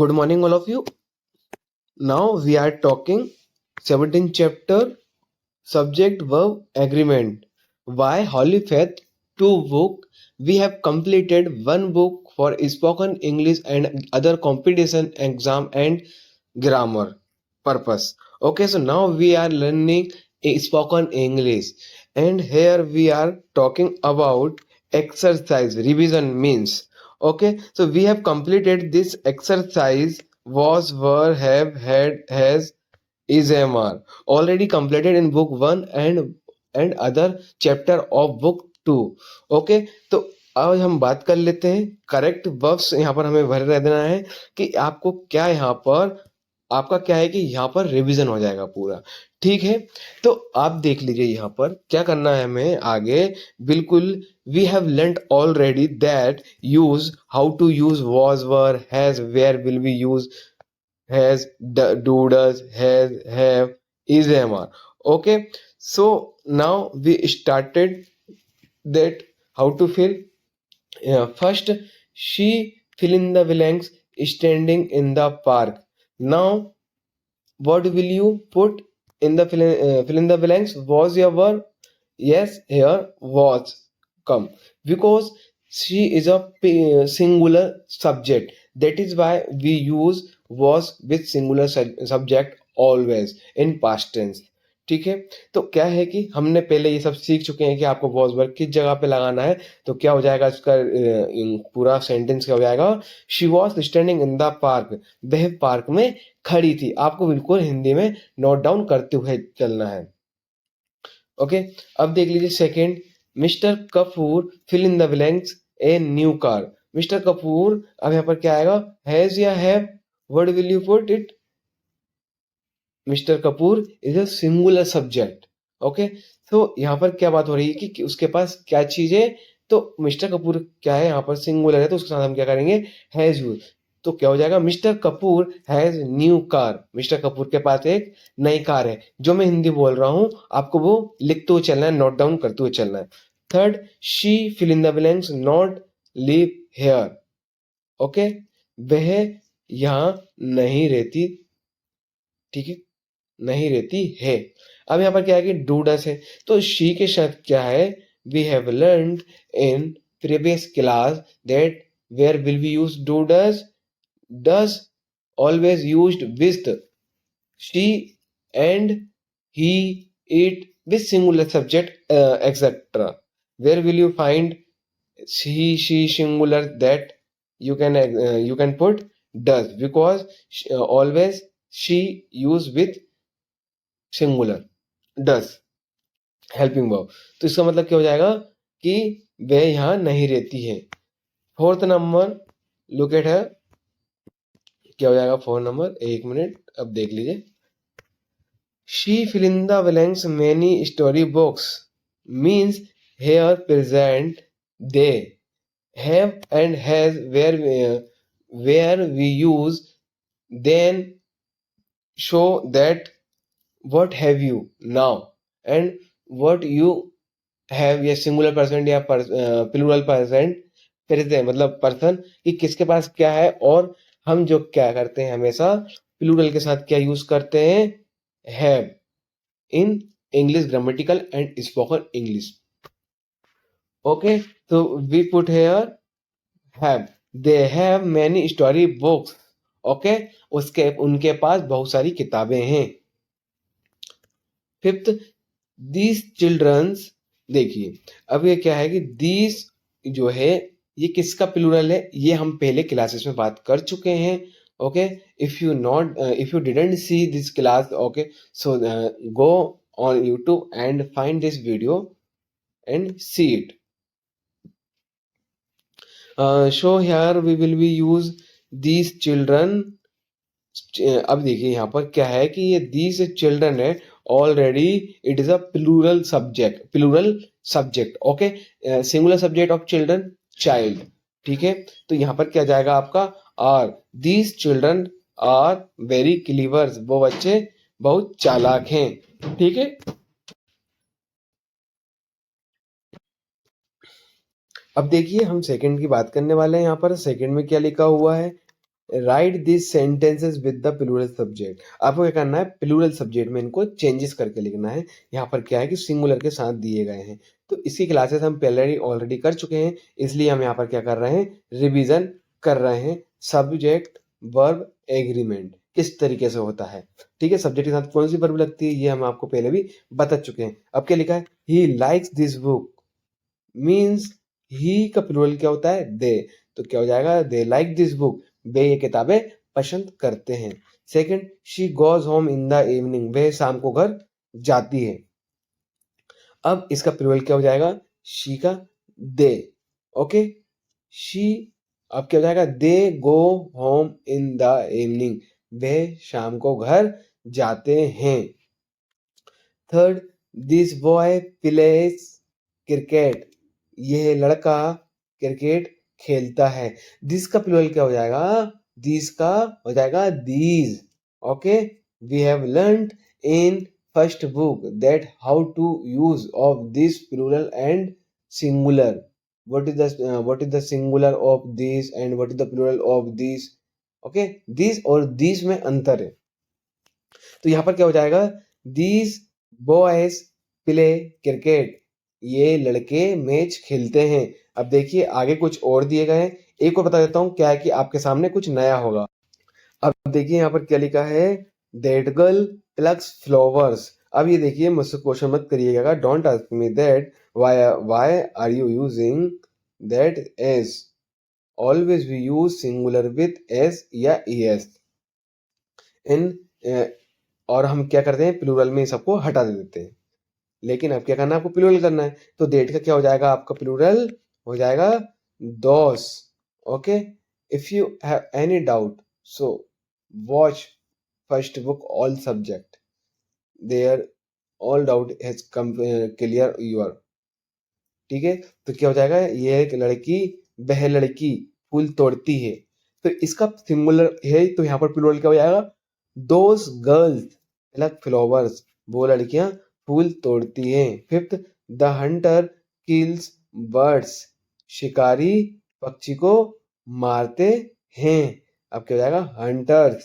Good morning, all of you. Now we are talking 17th chapter, subject verb agreement. Why Holy Faith 2 book. We have completed one book for spoken English and other competition exam and grammar purpose. Okay, so now we are learning spoken English, and here we are talking about exercise revision means. Okay, so we have completed this exercise was, were, have, had, has, is, MR already completed in book 1 and other chapter of book 2. Okay, तो आज हम बात कर लेते हैं correct verbs. यहाँ पर हमें भर रह देना है कि आपको क्या यहाँ पर आपका क्या है कि यहाँ पर रिवीजन हो जाएगा पूरा। ठीक है, तो आप देख लीजिए यहाँ पर क्या करना है हमें आगे। बिल्कुल, we have learned already that use how to use was, were, has, where, will be use, has, do, does, has, have, is, MR. Okay, so now we started that how to fill. First, she fill in the blanks standing in the park. Now what will you put in the fill in the blanks? Was your verb? Yes, here was come because she is a singular subject. That is why we use was with singular subject always in past tense. ठीक है, तो क्या है कि हमने पहले ये सब सीख चुके हैं कि आपको वॉज वर्ब किस जगह पे लगाना है। तो क्या हो जाएगा इसका पूरा सेंटेंस क्या हो जाएगा। She was standing in the park, वह पार्क में खड़ी थी। आपको बिल्कुल हिंदी में नोट डाउन करते हुए चलना है। ओके, अब देख लीजिए second, Mr Kapoor fill in the blanks a new car. Mr Kapoor, अब यहाँ पर क्या आएगा, हैज या have, what will you put it. Mr Kapoor is a singular subject. Okay, तो यहाँ पर क्या बात हो रही है कि उसके पास क्या चीज है। तो मिस्टर कपूर क्या है, यहाँ पर सिंगुलर है, तो उसके साथ हम क्या करेंगे, हैज यूज। तो क्या हो जाएगा, mister Kapoor has new car. Mr Kapoor के पास एक नई कार है। जो मैं हिंदी बोल रहा हूँ आपको वो लिखते हुए चलना है, नोट डाउन करते हुए चलना है। Third, she fill in the blanks not live here. Okay, वह यहाँ नहीं रहती। ठीक है, नहीं रहती है। अब यहाँ पर क्या है कि डू डस है, तो शी के साथ क्या है, we have learned in previous class that where will be use do does, does always used with she and he, it with singular subject, etc. Where will you find she singular, that you can put does because always she use with singular does helping verb. तो इसका मतलब क्या हो जाएगा कि वह यहाँ नहीं रहती है। फोर्थ नंबर, लुक एट है, क्या हो जाएगा फोर्थ नंबर, एक मिनट अब देख लीजिए। She fill in the blanks many story books means here present they have and has where we use then show that what have you now and what you have, या singular person या plural person present मतलब person कि किसके पास क्या है। और हम जो क्या करते हैं हमेशा प्लूरल के साथ क्या यूज करते हैं, have, in English grammatical and spoken English. Okay, तो we put here have, they have many story books. Okay, उसके उनके पास बहुत सारी किताबें हैं। फिफ्थ, दीज चिल्ड्रंस, देखिए अब ये क्या है कि दीज जो है ये किसका प्लूरल है, ये हम पहले क्लासेस में बात कर चुके हैं। Okay, if you didn't see this class, okay, so go on YouTube and find this video and see it. So here we will be use these children. अब देखिए यहाँ पर क्या है कि ये दीज चिल्ड्रन है, already it is a plural subject. Okay, singular subject of children child. ठीक है, तो यहाँ पर क्या जाएगा आपका, are, these children are very clevers, वो बच्चे बहुत चालाक हैं। ठीक है, अब देखिए हम सेकंड की बात करने वाले हैं। यहाँ पर सेकंड में क्या लिखा हुआ है, write this sentences with the plural subject. आपको क्या करना है, प्लूरल सब्जेक्ट में इनको चेंजेस करके लिखना है। यहाँ पर क्या है कि सिंगुलर के साथ दिए गए हैं, तो इसकी क्लासेस हम पहले ऑलरेडी कर चुके हैं, इसलिए हम यहाँ पर क्या कर रहे हैं, रिवीजन कर रहे हैं। सब्जेक्ट वर्ब एग्रीमेंट किस तरीके से होता है, ठीक है। सब्जेक्ट के साथ कौन सी वर्ब लगती है ये हम आपको पहले भी बता चुके हैं। अब क्या लिखा है, he likes this book, means he का प्लूरल क्या होता है, दे, तो क्या हो जाएगा, दे लाइक दिस बुक, वे ये किताबें पसंद करते हैं। Second, she goes home in the evening, वह शाम को घर जाती है। अब इसका प्लूरल क्या हो जाएगा, शी का दे, ओके, शी। अब क्या हो जाएगा, they go home in the evening, वे शाम को घर जाते हैं। Third, this boy plays cricket, यह लड़का क्रिकेट खेलता है। दिस का प्लूरल क्या हो जाएगा, दिस का हो जाएगा these, okay. We have learned in first book that how to use of this plural and singular. what is the singular of these and what is the plural of these, okay। these और these में अंतर है, तो यहाँ पर क्या हो जाएगा, these boys प्ले क्रिकेट, ये लड़के मैच खेलते हैं। अब देखिए आगे कुछ और दिए गए हैं, एक और बता देता हूँ क्या है कि आपके सामने कुछ नया होगा। अब देखिए यहाँ पर क्या लिखा है, दैट गर्ल प्लग्स फ्लावर्स। अब ये देखिए मुझसे क्वेश्चन मत करिएगा, don't ask me that why are you using that S, always we use singular with S या एस इन, और हम क्या करते हैं, प्लूरल में सबको हटा देते हैं। लेकिन अब क्या करना है, आपको प्लूरल करना है, तो डेट का क्या हो जाएगा, आपका प्लूरल हो जाएगा those, okay. If you have any doubt so watch first book all subject, there all doubt has come clear your, ठीक है। तो क्या हो जाएगा, ये एक लड़की, वह लड़की फूल तोड़ती है, तो इसका सिंगुलर है, तो यहाँ पर प्लूरल क्या हो जाएगा, दोस गर्ल्स प्लग फ्लावर्स, वो लड़कियां फूल तोड़ती हैं। Fifth, the Hunter kills birds, शिकारी पक्षी को मारते हैं। अब क्या हो जाएगा, हंटर्स,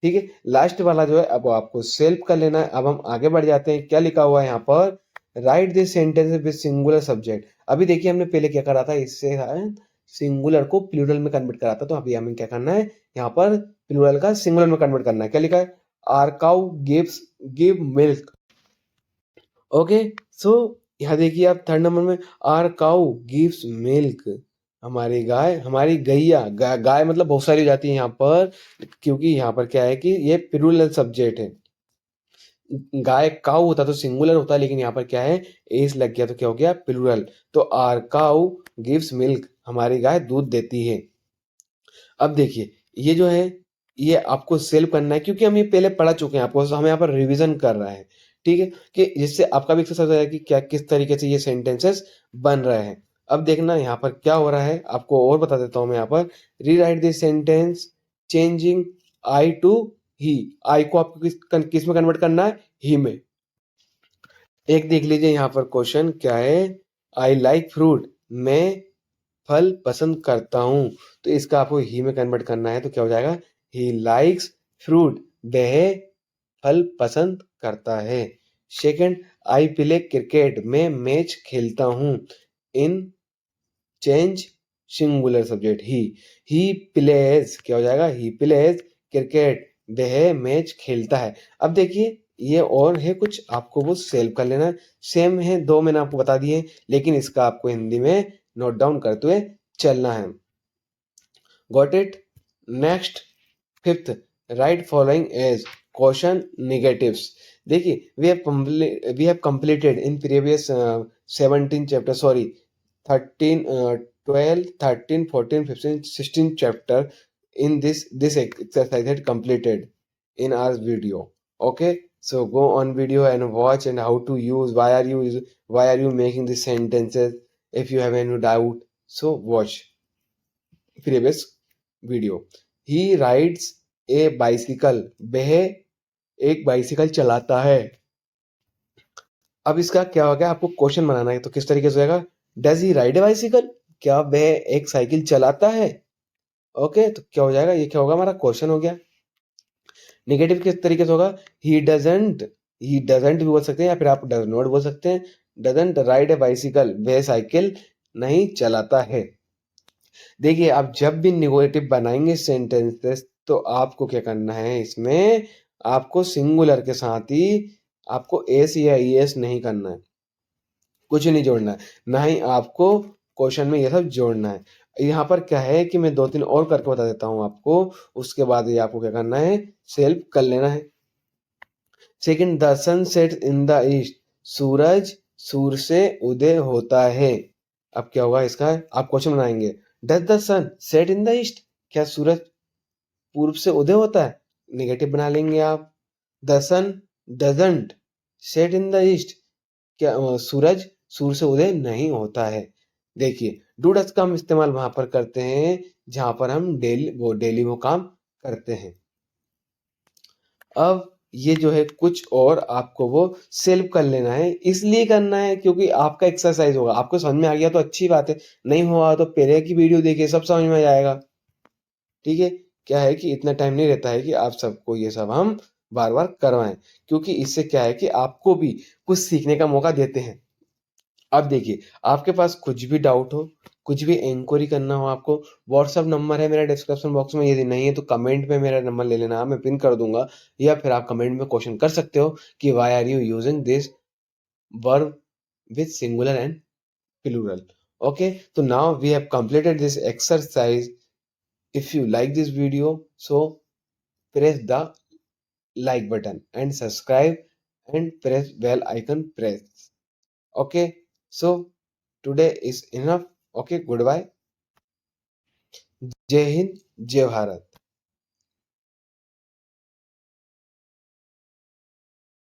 ठीक है। लास्ट वाला जो है अब आपको सेल्फ कर लेना है। अब हम आगे बढ़ जाते हैं, क्या लिखा हुआ है यहाँ पर, right this sentence with singular subject. अभी देखिए हमने पहले क्या करा था, इससे सिंगुलर को प्लूरल में कन्वर्ट करा था, तो अभी हमें क्या करना है, यहाँ पर प्लूरल का सिंगुलर में कन्वर्ट करना है। क्या लिखा है, our cow gives give milk, okay. So यहाँ देखिए आप थर्ड नंबर में, आर काउ गिव्स मिल्क, हमारी गाय, हमारी गैया, गाय मतलब बहुत सारी हो जाती है यहाँ पर, क्योंकि यहाँ पर क्या है कि ये प्लूरल सब्जेक्ट है। गाय काउ होता तो सिंगुलर होता, लेकिन यहाँ पर क्या है, एस लग गया तो क्या हो गया, प्लूरल। तो आर काउ गिव्स मिल्क, हमारी गाय दूध देती है। अब देखिए ये जो है, ये आपको सेल करना है, क्योंकि हम ये पहले पढ़ा चुके हैं, आपको हम यहाँ पर रिवीजन कर रहे हैं, ठीक है, कि जिससे आपका भी एक्सरसाइज हो जाएगा कि क्या किस तरीके से ये सेंटेंसेस बन रहे हैं। अब देखना यहाँ पर क्या हो रहा है, आपको और बता देता हूँ मैं यहाँ पर, rewrite this sentence changing I to he, I को आपको किस में कन्वर्ट करना है, ही में। एक देख लीजिए यहाँ पर क्वेश्चन क्या है, आई लाइक फ्रूट, मैं फल पसंद करता हूँ, तो इसका आपको ही में कन्वर्ट करना है, तो क्या हो जाएगा, ही लाइक्स फ्रूट, वह फल पसंद करता है। सेकंड, आई प्ले क्रिकेट, मैं मैच खेलता हूँ, इन change singular subject he plays, क्या हो जाएगा, ही प्लेज क्रिकेट, वह मैच खेलता है। अब देखिए ये और है कुछ, आपको वो सेल्फ कर लेना है, सेम है, दो मैंने आपको बता दिए, लेकिन इसका आपको हिंदी में नोट डाउन करते हुए चलना है। Got it. Next, fifth, write following as question negatives. देखिए we have completed in previous 17 chapter, sorry 13 12 13 14 15 16 chapter, in this exercise had completed in our video, okay। So go on video and watch and how to use, why are you making these sentences, if you have any doubt so watch previous video। he rides a bicycle, वह एक bicycle चलाता है। अब इसका क्या हो गया, आपको क्वेश्चन बनाना है, तो किस तरीके से होगा, does he ride A bicycle, क्या वह एक साइकिल चलाता है, ओके, तो क्या हो जाएगा, ये क्या होगा, हमारा क्वेश्चन हो गया। नेगेटिव किस तरीके से होगा, ही डजंट भी बोल सकते हैं या फिर आप डज नॉट बोल सकते हैं। डजंट राइड ए बाइसिकल, वह साइकिल नहीं चलाता है। देखिए, आप जब भी निगेटिव बनाएंगे सेंटेंसेस तो आपको क्या करना है, इसमें आपको सिंगुलर के साथ ही आपको एस या ईएस नहीं करना है, कुछ नहीं जोड़ना है, ना ही आपको क्वेश्चन में ये सब जोड़ना है। यहाँ पर क्या है कि मैं 2-3 और करके बता देता हूँ आपको, उसके बाद ये आपको क्या करना है, सेल्फ कर लेना है। Second, the sun set in the east, सूरज सूर्य से उदय होता है। अब क्या होगा इसका, आप क्वेश्चन बनाएंगे, does the sun set in the east, क्या सूरज पूर्व से उदय होता है, नेगेटिव बना लेंगे आप। The sun doesn't set in the east, क्या सूरज सूर्य से उदय नहीं होता है। देखिए, डू डज का हम इस्तेमाल वहां पर करते हैं जहां पर हम डेली वो काम करते हैं। अब ये जो है कुछ और आपको वो सेल्फ कर लेना है, इसलिए करना है क्योंकि आपका एक्सरसाइज होगा। आपको समझ में आ गया तो अच्छी बात है, नहीं हुआ तो पहले की वीडियो देखिए, सब समझ में आ जाएगा। ठीक है, क्या है कि इतना टाइम नहीं रहता है कि आप सबको ये सब हम बार बार करवाएं, क्योंकि इससे क्या है कि आपको भी कुछ सीखने का मौका देते हैं। अब देखिए, आपके पास कुछ भी डाउट हो, कुछ भी इंक्वायरी करना हो आपको, व्हाट्सअप नंबर है मेरा डिस्क्रिप्शन बॉक्स में, यदि नहीं है तो कमेंट में मेरा नंबर ले लेना, मैं पिन कर दूंगा, या फिर आप कमेंट में क्वेश्चन कर सकते हो कि why are you using this verb with singular and plural. Okay, तो now we have completed this exercise. If you like this video, so press the like button and subscribe and press bell icon press. Okay, so today is enough. Okay, goodbye. जय हिंद, जय भारत।